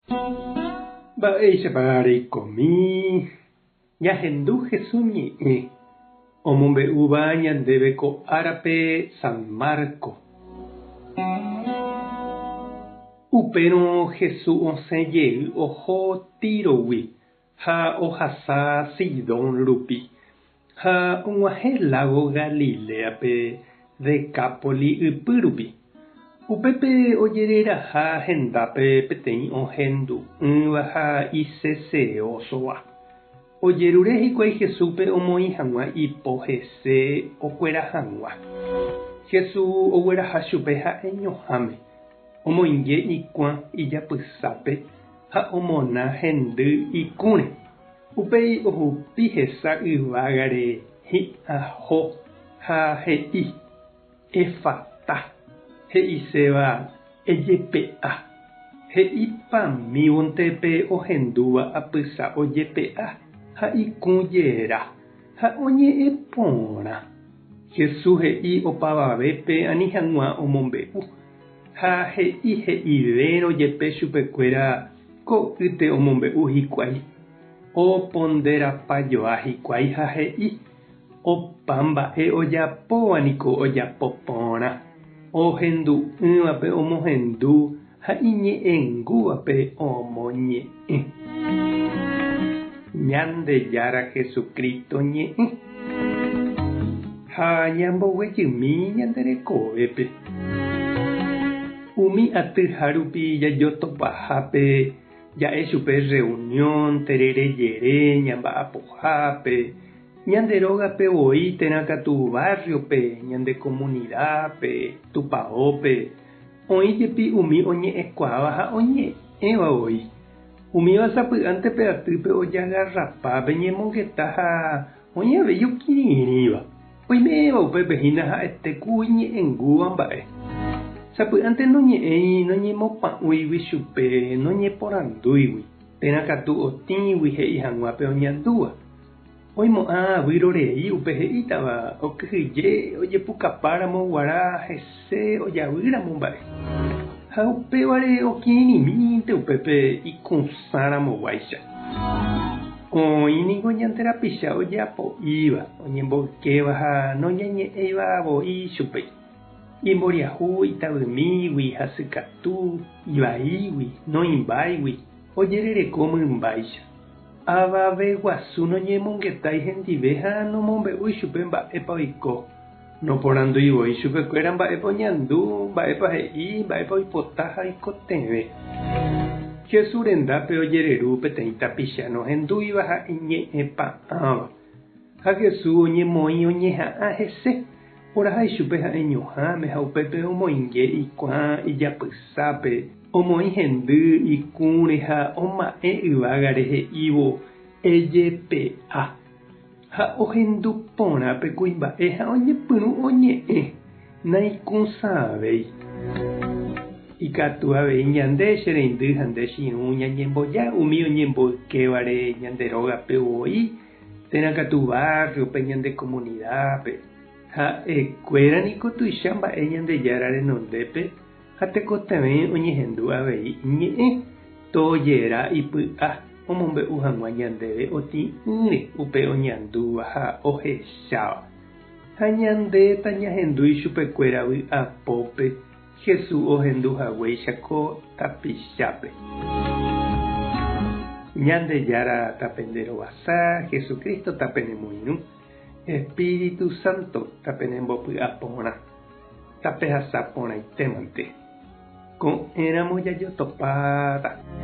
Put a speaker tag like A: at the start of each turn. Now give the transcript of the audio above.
A: Mba'éichapa ñahendu Jesús ñe'ẽ omombe'úva ñandéve ko árape San Marco. Upérõ Jesús osẽjey oho Tíregui ha ohasa Sidón rupi ha og̃uahẽ lago Galileape Decápoli ypy rupi. Upépe ojereraha hendápe peteĩ ohendu'ỹva ha iseseósova. Ojerure hikuái Jesúspe omoĩ hag̃ua ipo hese okuera hag̃ua. Jesús ogueraha chupe ha'eñoháme, omoinge ikuã ijapysápe ha omona hendy ikũre. Upéi ohupi hesa yvágare hi'ãho ha he'i Efata. He'íseva ejepe'a. He'ipamívontepe ohendúva apysa ojepe'a ha ikũjera ha oñe'ẽ porã. Jesús he'i opavavépe ani hag̃ua omombe'u ha he'ivérõ jepe chupekuéra ko'ýte omombe'u hikuái. Oponderapajoa hikuái ha he'i opa mba'e ojapóvaniko ojapo porã. Ohendu'ỹvape omohendu ha iñe'ẽngúvape omoñe'ẽ. Ñandejára Jesucristo ñe'ẽ ha ñamboguejymi ñanderekovépe. Umi atyha rupi jajotopahápe ja'e chupe reunión tererejere ñamba'apohápe. Ñanderógape voi térãkatu barriope, ñande comunidadpe, tupãópe. Oĩjepi umi oñe'ẽkuaáva ha oñe'ẽva voi. Umíva sapy'ánte pe'atýpe ojagarrapa peñemongeta ha oñave jukirirĩva. Oiméva upépe hína ha'etékuri ñe'ẽngúva mba'e. Sapy'ánte noñe'ẽi noñemopa'ũigui chupe, noñeporandúigui. Térãkatu otĩgui he'i hag̃uápe oñandúva. Oimo'ã vyrorei upe he'ítava okyhyje ojepukapáramo guara hese ojavýramo mba'e. Ha upévare okirirĩmínte upépe ikusãramoguáicha. Oĩniko ñande rapicha ojeapo'íva, oñemboykéva ha noñeñe'ẽivavoi chupe. Imboriahu itavymígui, hasykatu, ivaígui, noĩmbáigui, ojerereko mymbáicha. Avave guasu noñemongetái hendive ha nomombe'úi chupe mba'épa oiko. Noporandúivoi chupekuéra mba'épa oñandu, mba'épa he'i, mba'épa oipota ha oikotevẽ. Jesús rendápe ojereru peteĩ tapicha nohendúiva ha iñe'ẽpa'ãva. Ha Jesús oñemoĩ oñeha'ã hese. Orahai chupe ha'eñoháme ha upépe omoinge ikuã ijapysápe. Omoĩ hendy ikũre ha oma'ẽ yvágare he'ívo ejepe'a. Ha ohendu porãpe kuimba'e ha oñepyrũ oñe'ẽ naikusãvéi. Ikatu avei ñande chereindy ha nde chiũ ñañemboja umi oñemboykévare ñanderógape voi térãkatu barriope ñande comunidadpe. Ha'ekuéraniko tuicha mba'e Ñandejára renondépe ha tekotevẽ oñehendu avei ñe'ẽ tojera ipy'a omombe'u hag̃ua ñandéve otĩ'ỹre upe oñandúva ha ohecháva. Ha ñandéta ñahendúi chupekuéra vy'apópe Jesús ohenduhaguéicha ko tapichápe. Ñandejára tape nderovasa, Jesucristo tape nemoirũ, Espíritu Santo tape nembopy'a porã, tape hasa porãitémante. Ko'ẽramo jajotopáta.